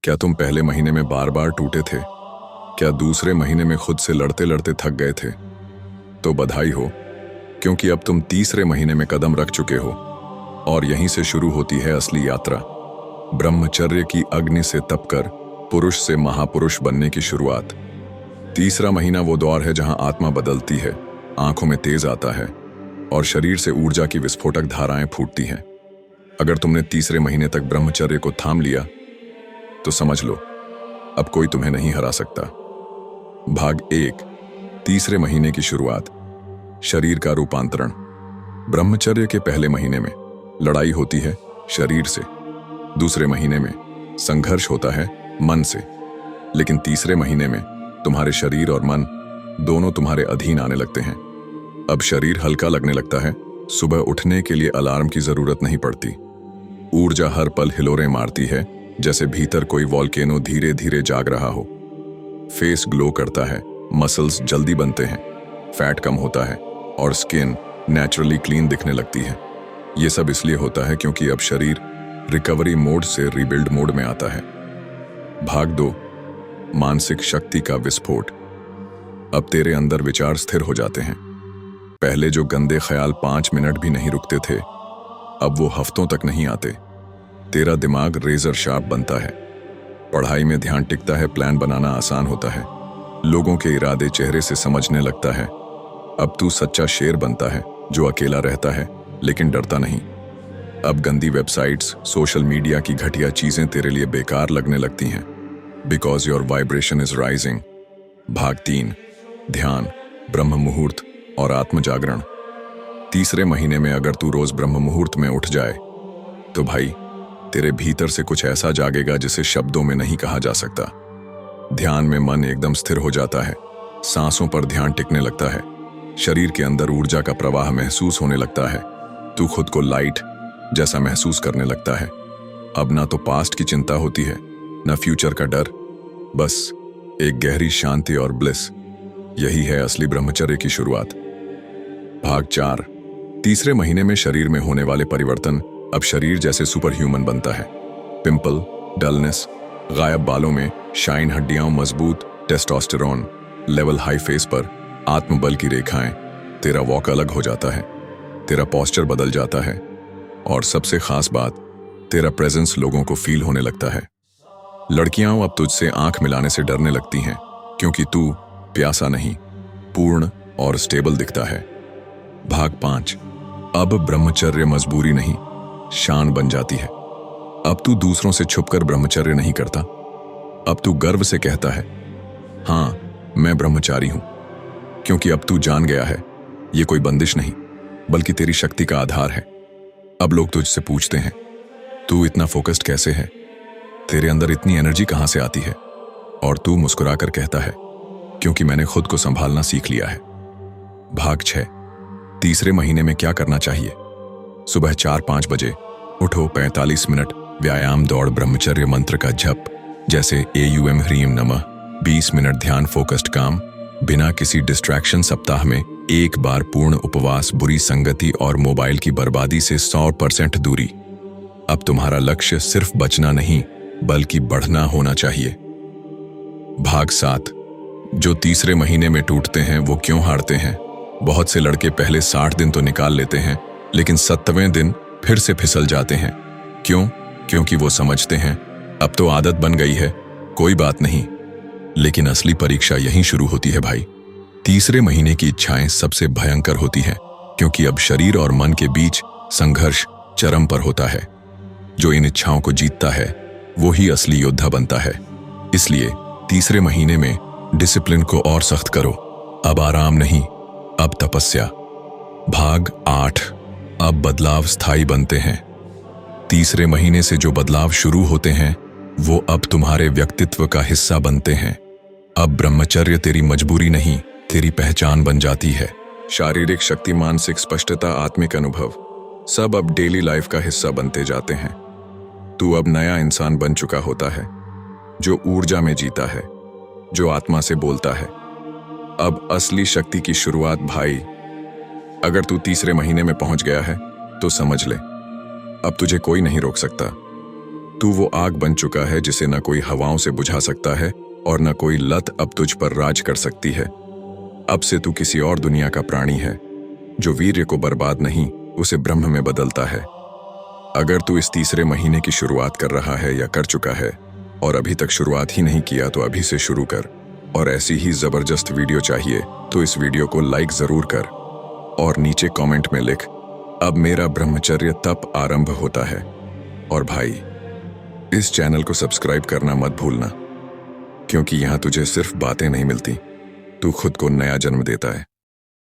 क्या तुम पहले महीने में बार बार टूटे थे? क्या दूसरे महीने में खुद से लड़ते लड़ते थक गए थे? तो बधाई हो, क्योंकि अब तुम तीसरे महीने में कदम रख चुके हो और यहीं से शुरू होती है असली यात्रा। ब्रह्मचर्य की अग्नि से तपकर पुरुष से महापुरुष बनने की शुरुआत। तीसरा महीना वो दौर है जहां आत्मा बदलती है, आंखों में तेज आता है और शरीर से ऊर्जा की विस्फोटक धाराएं फूटती हैं। अगर तुमने तीसरे महीने तक ब्रह्मचर्य को थाम लिया तो समझ लो, अब कोई तुम्हें नहीं हरा सकता। भाग 1, तीसरे महीने की शुरुआत। शरीर का रूपांतरण। ब्रह्मचर्य के पहले महीने में लड़ाई होती है शरीर से, दूसरे महीने में संघर्ष होता है मन से, लेकिन तीसरे महीने में तुम्हारे शरीर और मन दोनों तुम्हारे अधीन आने लगते हैं। अब शरीर हल्का लगने लगता है, सुबह उठने के लिए अलार्म की जरूरत नहीं पड़ती। ऊर्जा हर पल हिलोरें मारती है, जैसे भीतर कोई वॉल्केनो धीरे धीरे जाग रहा हो। फेस ग्लो करता है, मसल्स जल्दी बनते हैं, फैट कम होता है और स्किन नेचुरली क्लीन दिखने लगती है। ये सब इसलिए होता है क्योंकि अब शरीर रिकवरी मोड से रीबिल्ड मोड में आता है। भाग 2, मानसिक शक्ति का विस्फोट। अब तेरे अंदर विचार स्थिर हो जाते हैं। पहले जो गंदे ख्याल 5 मिनट भी नहीं रुकते थे, अब वो हफ्तों तक नहीं आते। तेरा दिमाग रेजर शार्प बनता है, पढ़ाई में ध्यान टिकता है, प्लान बनाना आसान होता है, लोगों के इरादे चेहरे से समझने लगता है। अब तू सच्चा शेर बनता है जो अकेला रहता है लेकिन डरता नहीं। अब गंदी वेबसाइट्स, सोशल मीडिया की घटिया चीजें तेरे लिए बेकार लगने लगती हैं, because your vibration is rising. भाग 3, ध्यान, ब्रह्म मुहूर्त और आत्म जागरण। तीसरे महीने में अगर तू रोज ब्रह्म मुहूर्त में उठ जाए तो भाई, तेरे भीतर से कुछ ऐसा जागेगा जिसे शब्दों में नहीं कहा जा सकता। ध्यान में मन एकदम स्थिर हो जाता है, सांसों पर ध्यान टिकने लगता है, शरीर के अंदर ऊर्जा का प्रवाह महसूस होने लगता है। तू खुद को लाइट जैसा महसूस करने लगता है। अब ना तो पास्ट की चिंता होती है, ना फ्यूचर का डर, बस एक गहरी शांति और ब्लिस। यही है असली ब्रह्मचर्य की शुरुआत। भाग 4, तीसरे महीने में शरीर में होने वाले परिवर्तन। अब शरीर जैसे सुपर ह्यूमन बनता है। पिंपल, डलनेस, गायब बालों में शाइन, हड्डियां मजबूत, टेस्टोस्टेरोन लेवल हाई, फेस पर आत्मबल की रेखाएं। तेरा वॉक अलग हो जाता है, तेरा पोस्चर बदल जाता है और सबसे खास बात, तेरा प्रेजेंस लोगों को फील होने लगता है। लड़कियां अब तुझसे आंख मिलाने से डरने लगती हैं क्योंकि तू प्यासा नहीं, पूर्ण और स्टेबल दिखता है। भाग 5, अब ब्रह्मचर्य मजबूरी नहीं, शान बन जाती है। अब तू दूसरों से छुपकर ब्रह्मचर्य नहीं करता, अब तू गर्व से कहता है, हाँ मैं ब्रह्मचारी हूं, क्योंकि अब तू जान गया है ये कोई बंदिश नहीं बल्कि तेरी शक्ति का आधार है। अब लोग तुझसे पूछते हैं, तू इतना फोकस्ड कैसे है, तेरे अंदर इतनी एनर्जी कहां से आती है? और तू मुस्कुराकर कहता है, क्योंकि मैंने खुद को संभालना सीख लिया है। भाग 6, तीसरे महीने में क्या करना चाहिए। सुबह 4-5 बजे उठो, 45 मिनट व्यायाम, दौड़, ब्रह्मचर्य मंत्र का जप जैसे AUM ह्रीम नमः, 20 मिनट ध्यान, फोकस्ड काम, बिना किसी डिस्ट्रैक्शन। सप्ताह में एक बार पूर्ण उपवास, बुरी संगति और मोबाइल की बर्बादी से 100% दूरी। अब तुम्हारा लक्ष्य सिर्फ बचना नहीं बल्कि बढ़ना होना चाहिए। भाग 7, जो तीसरे महीने में टूटते हैं वो क्यों हारते हैं। बहुत से लड़के पहले 60 दिन तो निकाल लेते हैं, लेकिन 70वें दिन फिर से फिसल जाते हैं। क्यों? क्योंकि वो समझते हैं अब तो आदत बन गई है, कोई बात नहीं। लेकिन असली परीक्षा यहीं शुरू होती है भाई। तीसरे महीने की इच्छाएं सबसे भयंकर होती हैं, क्योंकि अब शरीर और मन के बीच संघर्ष चरम पर होता है। जो इन इच्छाओं को जीतता है वो ही असली योद्धा बनता है। इसलिए तीसरे महीने में डिसिप्लिन को और सख्त करो। अब आराम नहीं, अब तपस्या। भाग 8, अब बदलाव स्थायी बनते हैं। तीसरे महीने से जो बदलाव शुरू होते हैं वो अब तुम्हारे व्यक्तित्व का हिस्सा बनते हैं। अब ब्रह्मचर्य तेरी मजबूरी नहीं, तेरी पहचान बन जाती है। शारीरिक शक्ति, मानसिक स्पष्टता, आत्मिक अनुभव सब अब डेली लाइफ का हिस्सा बनते जाते हैं। तू अब नया इंसान बन चुका होता है, जो ऊर्जा में जीता है, जो आत्मा से बोलता है। अब असली शक्ति की शुरुआत भाई। अगर तू तीसरे महीने में पहुंच गया है तो समझ ले, अब तुझे कोई नहीं रोक सकता। तू वो आग बन चुका है जिसे न कोई हवाओं से बुझा सकता है और न कोई लत अब तुझ पर राज कर सकती है। अब से तू किसी और दुनिया का प्राणी है जो वीर्य को बर्बाद नहीं, उसे ब्रह्म में बदलता है। अगर तू इस तीसरे महीने की शुरुआत कर रहा है या कर चुका है और अभी तक शुरुआत ही नहीं किया तो अभी से शुरू कर। और ऐसी ही जबरदस्त वीडियो चाहिए तो इस वीडियो को लाइक जरूर कर और नीचे कमेंट में लिख, अब मेरा ब्रह्मचर्य तप आरंभ होता है। और भाई, इस चैनल को सब्सक्राइब करना मत भूलना, क्योंकि यहां तुझे सिर्फ बातें नहीं मिलती, तू खुद को नया जन्म देता है।